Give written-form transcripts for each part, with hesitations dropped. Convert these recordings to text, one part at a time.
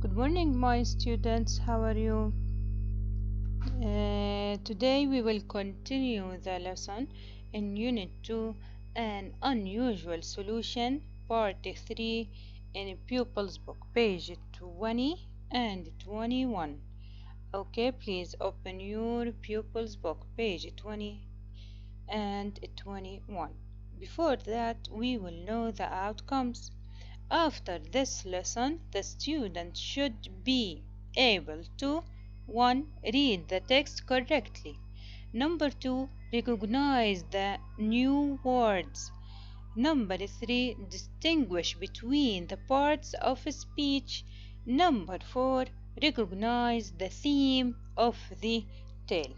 Good morning, my students. How are you? Today we will continue the lesson in Unit 2, An Unusual Solution, Part 3, in Pupils Book, page 20 and 21. Okay, please open your Pupils Book, page 20 and 21. Before that, we will know the outcomes. After this lesson, the student should be able to 1. Read the text correctly. Number 2. Recognize the new words. Number 3. Distinguish between the parts of speech. Number 4. Recognize the theme of the tale.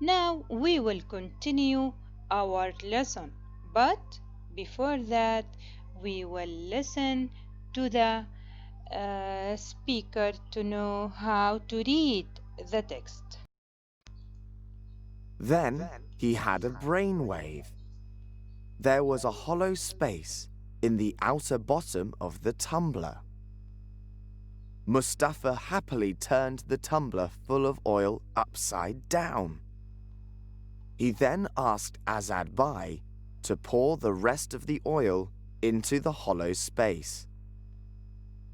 Now we will continue our lesson, but before that, we will listen to the speaker to know how to read the text. Then he had a brainwave. There was a hollow space in the outer bottom of the tumbler. Mustafa happily turned the tumbler full of oil upside down. He then asked Azad Bhai to pour the rest of the oil into the hollow space.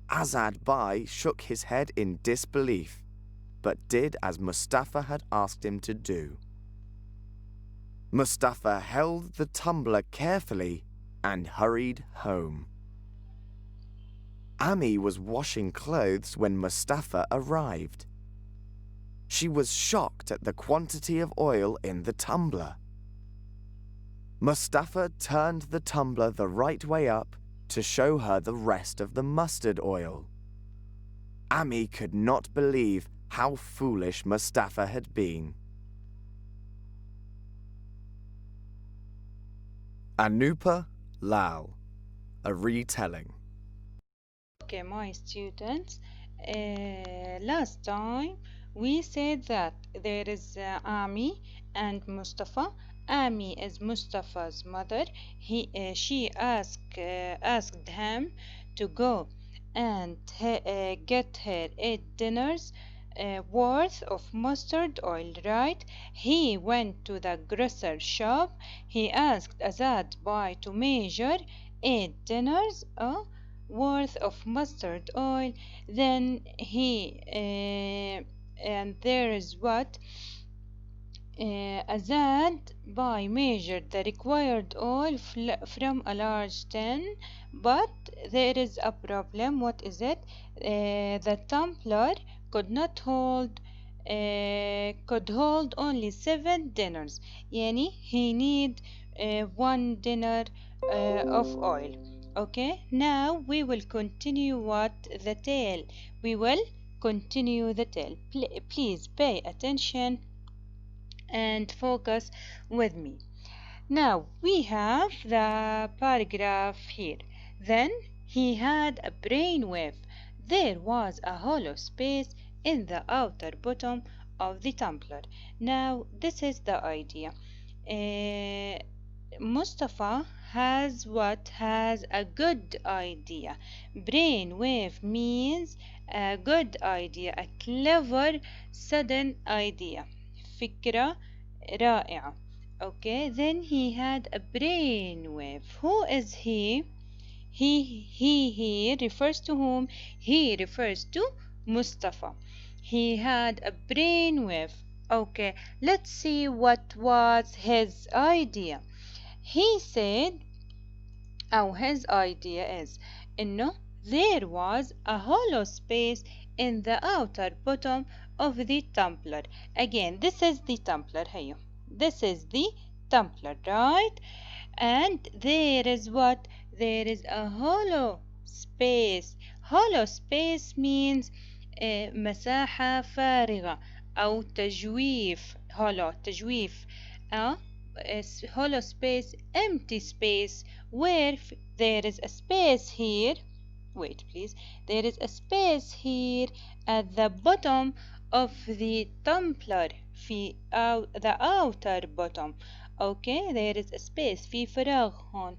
Azad Bhai shook his head in disbelief, but did as Mustafa had asked him to do. Mustafa held the tumbler carefully and hurried home. Ami was washing clothes when Mustafa arrived. She was shocked at the quantity of oil in the tumbler. Mustafa turned the tumbler the right way up to show her the rest of the mustard oil. Ami could not believe how foolish Mustafa had been. Anupa Lal, a retelling. Okay, my students, last time we said that there is Ami and Mustafa. Ami is Mustafa's mother. She asked him to go and get her 8 dinners worth of mustard oil, right? He went to the grocer shop. He asked Azad Bhai to measure 8 dinners worth of mustard oil. Then and there is what Azad Bhai measured the required oil from a large tin, but there is a problem. What is it? The tumbler could not hold could hold only 7 dinners. Yani he need 1 dinner of oil. Okay, now we will continue the tale. We will continue the tale. Please pay attention and focus with me. Now we have the paragraph here. Then he had a brainwave. There was a hollow space in the outer bottom of the tumbler. Now this is the idea. Mustafa has a good idea. Brainwave means a good idea, a clever, sudden idea. فكرة رائعة. Okay, then he had a brainwave. Who is he? He refers to whom? He refers to Mustafa. He had a brainwave. Okay, let's see what was his idea. He said, his idea is إنه there was a hollow space in the outer bottom of the tumbler. Again, this is the tumbler. هيو. This is the tumbler, right? And there is what? There is a hollow space. Hollow space means مساحة فارغة أو تجويف. hollow تجويف. Hollow space, empty space, where there is a space here. Wait, please. There is a space here at the bottom of the tumbler. The outer bottom. Okay, there is a space. في فراغ هون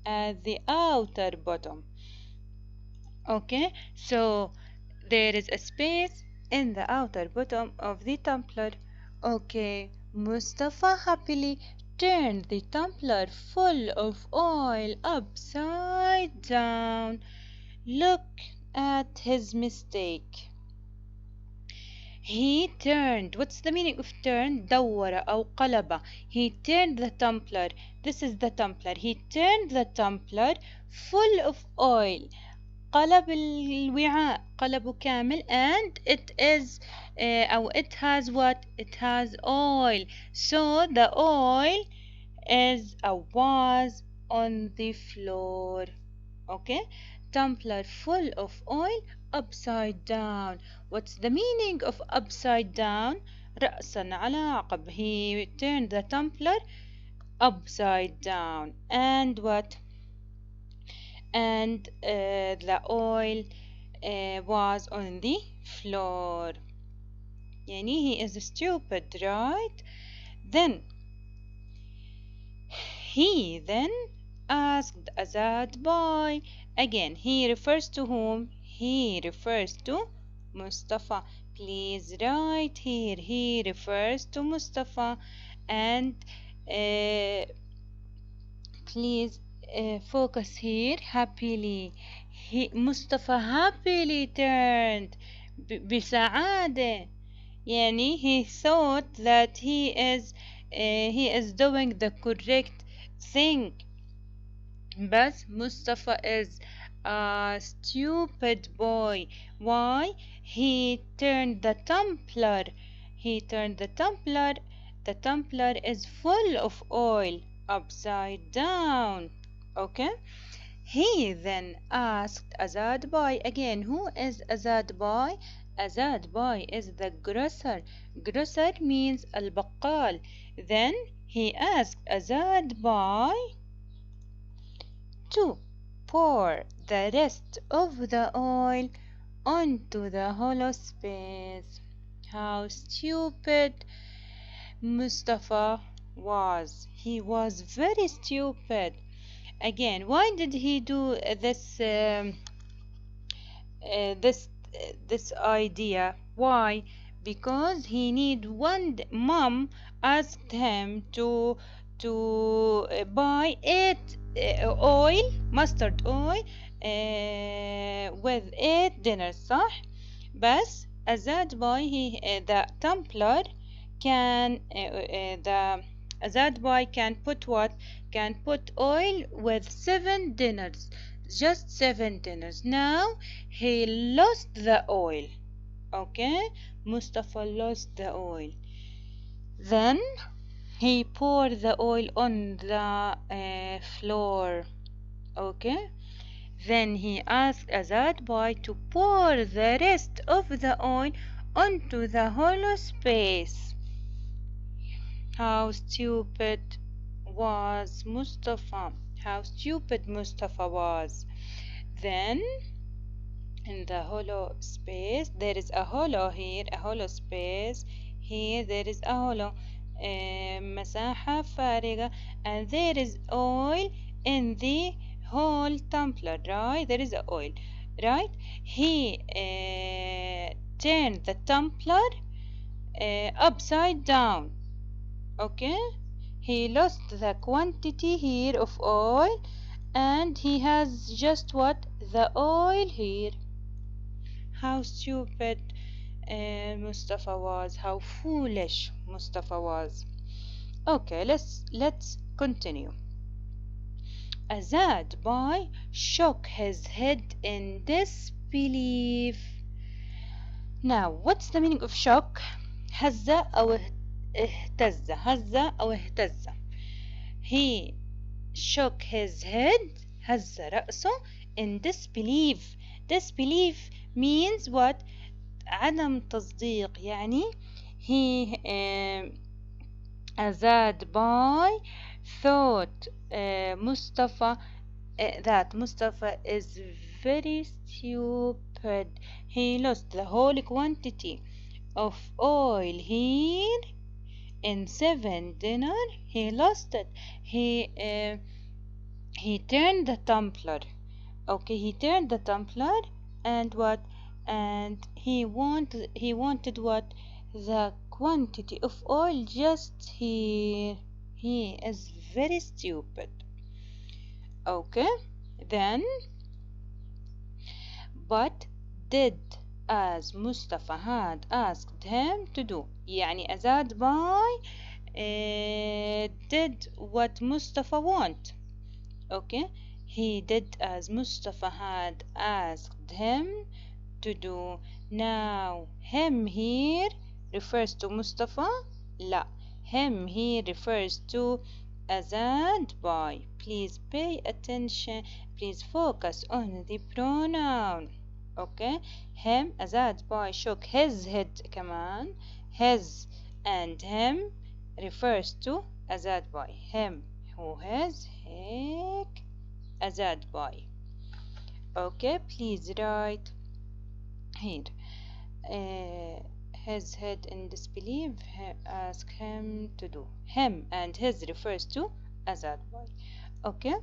at the outer bottom. Okay, so there is a space in the outer bottom of the tumbler. Okay, Mustafa happily turned the tumbler full of oil upside down. Look at his mistake. He turned. What's the meaning of turn? دور أو قلب. He turned the tumbler. This is the tumbler. He turned the tumbler full of oil. قلب الوعاء قلبه كامل and it is أو it has what? It has oil. So the oil is was on the floor. Okay, tumbler full of oil upside down. What's the meaning of upside down? رأسا على عقب. He turned the tumbler upside down and what? And the oil was on the floor. يعني he is stupid, right? Then he then asked Azad boy. Again, he refers to whom? He refers to Mustafa. Please write here. He refers to Mustafa. And please focus here. Happily. Mustafa happily turned بسعادة. يعني he thought that he is doing the correct thing. But Mustafa is a stupid boy. Why? He turned the tumbler. He turned the tumbler. The tumbler is full of oil upside down. Okay? He then asked Azad boy again. Who is Azad boy? Azad boy is the grocer. Grocer means al-baqqal. Then he asked Azad boy to pour the rest of the oil onto the hollow space. How stupid Mustafa was. He was very stupid. Again, why did he do this idea? Why? Because he need one. Mom asked him to buy eight oil, mustard oil, with 8 dinners. صح؟ بس Azad boy the tumbler can the Azad boy can put what? Can put oil with 7 dinners. Just 7 dinners. Now he lost the oil. Okay? Mustafa lost the oil. Then he poured the oil on the floor. Okay? Then he asked Azad boy to pour the rest of the oil onto the hollow space. How stupid was Mustafa. How stupid Mustafa was. Then in the hollow space, there is a hollow here, a hollow space. Here there is a hollow مساحة فارغة, and there is oil in the whole tumbler, right? There is oil, right? He turned the tumbler upside down. Okay, he lost the quantity here of oil, and he has just what? The oil here. How stupid Mustafa was. How foolish Mustafa was. Okay, let's continue. Azad boy shook his head in disbelief. Now, what's the meaning of shock? هز أو اهتز. هز أو اهتز. He shook his head. هز رأسه in disbelief. Disbelief means what? عدم تصديق. يعني he Azad boy thought Mustafa that Mustafa is very stupid. He lost the whole quantity of oil here in 7 dinner. He lost it. He turned the tumbler Okay, he turned the tumbler and what? And he wanted what? The quantity of oil just here. He is very stupid. Okay, then but did as Mustafa had asked him to do. يعني أزاد by did what Mustafa want. Okay, he did as Mustafa had asked him to do. Now him here refers to Mustafa. لا, him here refers to Azad by. Please pay attention. Please focus on the pronoun. Okay, him Azad by shook his head كمان. His and him refers to Azad by. Him who has هيك Azad by. Okay, please write here. His head in disbelief, ask him to do. Him and his refers to Azad boy. Okay,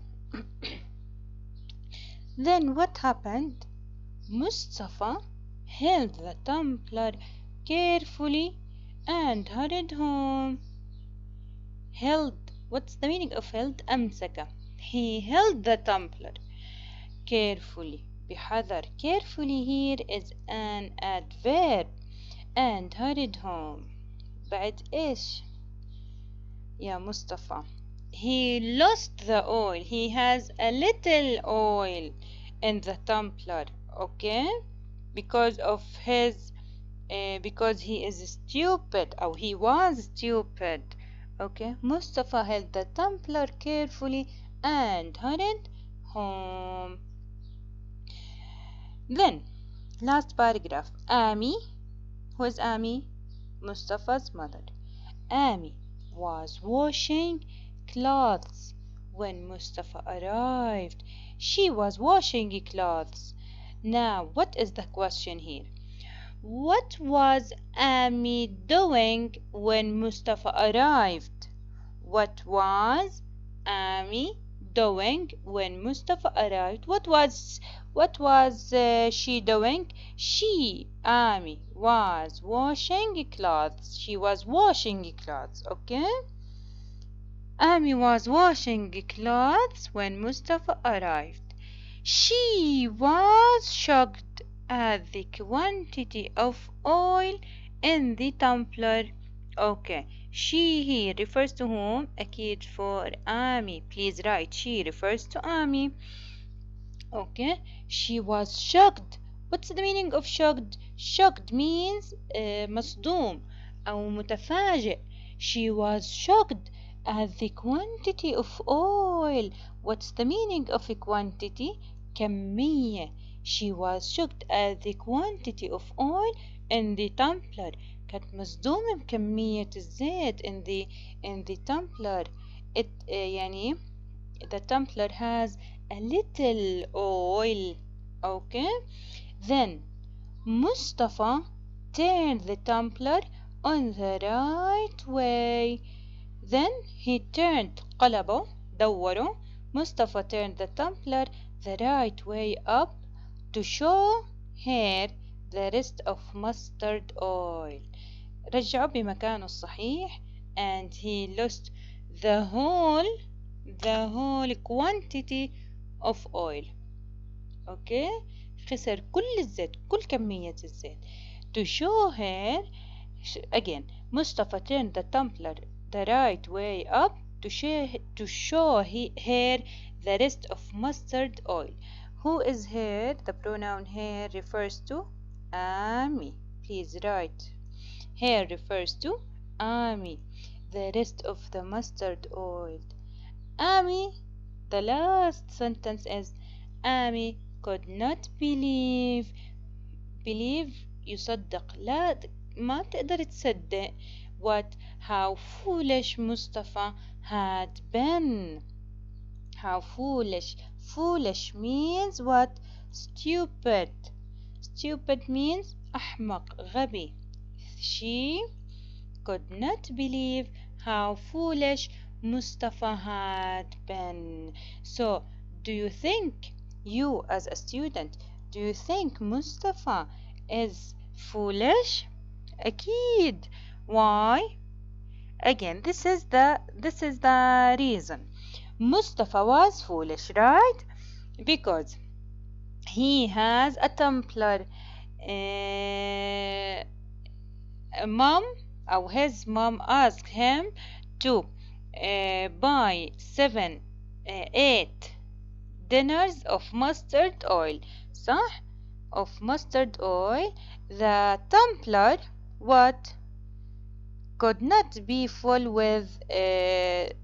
then what happened? Mustafa held the tumbler carefully and hurried home. Held, what's the meaning of held? أمسك. He held the tumbler carefully. بحذر. Carefully here is an adverb. And hurried home. بعد إيش يا مصطفى? He lost the oil. He has a little oil in the tumbler. Okay, because of his because he is stupid, or he was stupid. Okay, Mustafa held the tumbler carefully and hurried home. Then last paragraph. Amy. Who is Amy? Mustafa's mother. Amy was washing clothes when Mustafa arrived. She was washing clothes. Now, what is the question here? What was Amy doing when Mustafa arrived? What was Amy doing when Mustafa arrived? What was she doing? Amy was washing clothes. She was washing clothes, okay? Amy was washing clothes when Mustafa arrived. She was shocked at the quantity of oil in the tumbler. Okay, she here refers to whom? أكيد for Amy. Please write she refers to Amy. Okay, she was shocked. What's the meaning of shocked? Shocked means مصدوم أو متفاجئ. She was shocked at the quantity of oil. What's the meaning of a quantity? كمية. She was shocked at the quantity of oil in the tumbler. كانت مصدومة بكمية الزيت in the tumbler. يعني the tumbler has a little oil. Okay, then Mustafa turned the tumbler on the right way. Then he turned قلبه دوره. Mustafa turned the tumbler the right way up to show her the rest of mustard oil. رجعه بمكانه الصحيح and he lost the whole quantity of oil. Okay, خسر كل الزيت, كل كمية الزيت. To show her again, Mustafa turned the tumbler the right way up to show her the rest of mustard oil. Who is her? The pronoun her refers to Amy. Please write. Her refers to Amy. The rest of the mustard oil. Amy. The last sentence is Amy could not believe. Believe يصدق. لا, ما تقدر تصدق how foolish Mustafa had been. How foolish. Foolish means what? Stupid. Stupid means أحمق, غبي. She could not believe how foolish Mustafa had been. So, do you think You, as a student, do you think Mustafa is foolish? أكيد. Why? Again, this is the reason. Mustafa was foolish, right? Because he has a tumbler. Uh, mom or his mom asked him to buy eight dinners of mustard oil. صح? Of mustard oil. The tumbler what could not be full with 8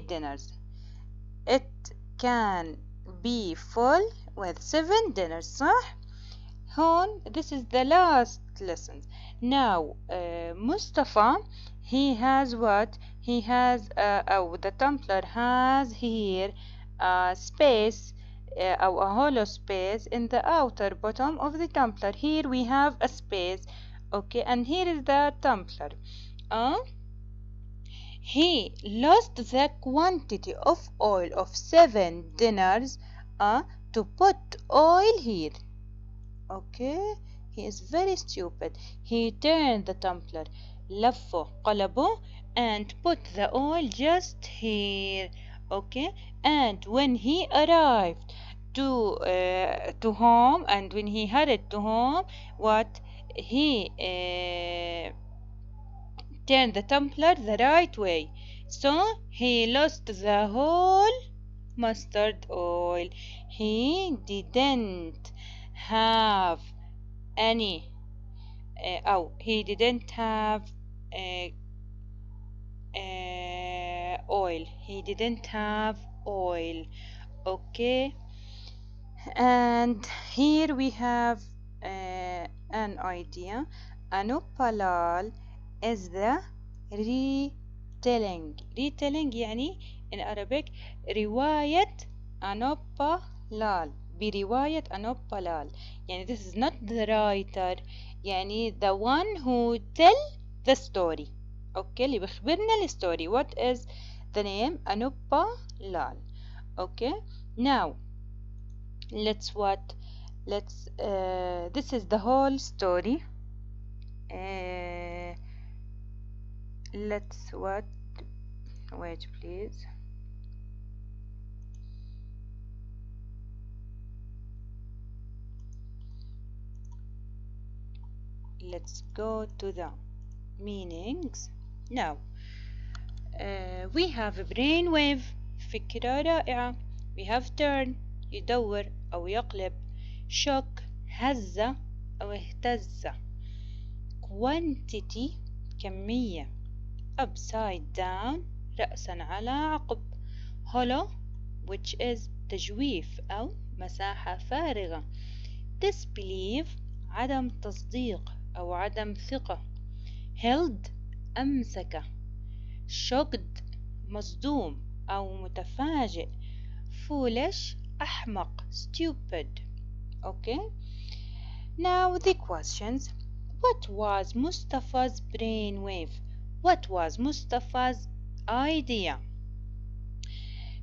dinners. It can be full with 7 dinners. صح? Hon, this is the last lesson. Now, Mustafa, he has what? He has, the tumbler has here a space, a hollow space in the outer bottom of the tumbler. Here we have a space, okay, and here is the tumbler. Uh, he lost the quantity of oil of 7 dinners to put oil here. Okay, he is very stupid. He turned the tumbler, لفه قلبه, and put the oil just here. Okay, and when he arrived to home, and when he headed to home, what he turned the tumbler the right way, so he lost the whole mustard oil. He didn't have any he didn't have uh, oil. He didn't have oil. Okay, and here we have an idea. Anupalal is the retelling يعني in Arabic رواية أنوبالال برواية أنوبالال يعني this is not the writer يعني the one who tell the story. okay اللي بيخبرنا الستوري. what is the name أنوبالال. okay, now this is the whole story. Let's what wait please. Let's go to the meanings now. We have a brainwave فكرة رائعة. we have turn يدور أو يقلب. shock هزة أو اهتز. quantity كمية. upside down رأسا على عقب. hollow which is تجويف أو مساحة فارغة. disbelief عدم تصديق أو عدم ثقة. held أمسك. shocked مصدوم أو متفاجئ. foolish أحمق stupid. okay, now the questions. what was Mustafa's brainwave? What was Mustafa's idea?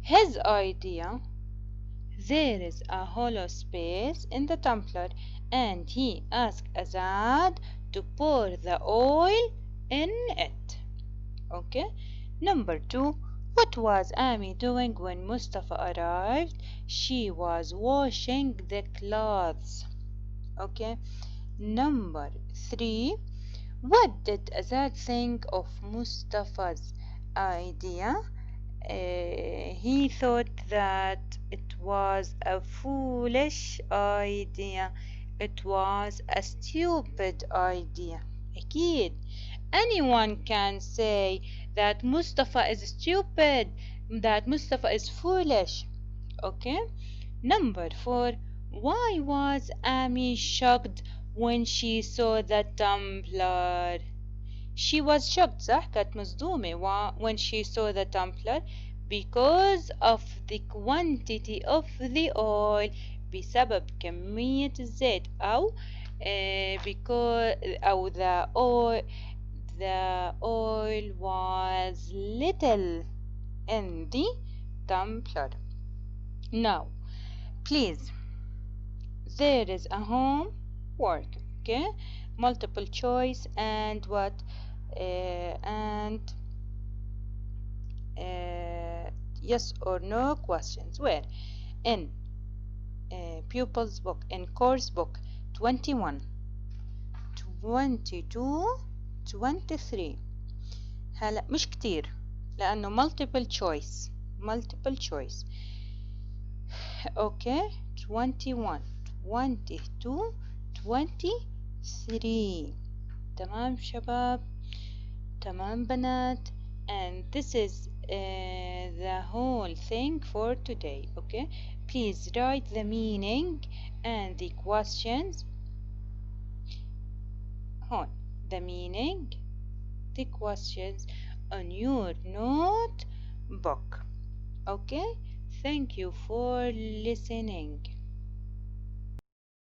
His idea: there is a hollow space in the tumbler and he asked Azad to pour the oil in it. Okay. Number 2. What was Amy doing when Mustafa arrived? She was washing the clothes. Okay. Number 3. What did Azad think of Mustafa's idea? He thought that it was a foolish idea. It was a stupid idea. أكيد. Anyone can say that Mustafa is stupid, that Mustafa is foolish. Okay? Number 4. Why was Amy shocked when she saw the tumbler? She was shocked, صح؟ كانت مصدومة when she saw the tumbler because of the quantity of the oil. بسبب كمية الزيت أو because أو the oil was little in the tumbler. Now, Please, there is a home work, okay? Multiple choice and what? And yes or no questions. Where? In pupils book, in course book 21, 22, 23. هلا مش كتير لأنه multiple choice. multiple choice. Okay, 21, 22, 23. تمام شباب، تمام بنات. And this is the whole thing for today. Okay, please write the meaning and the questions. هون the meaning, the questions on your notebook. Okay, thank you for listening.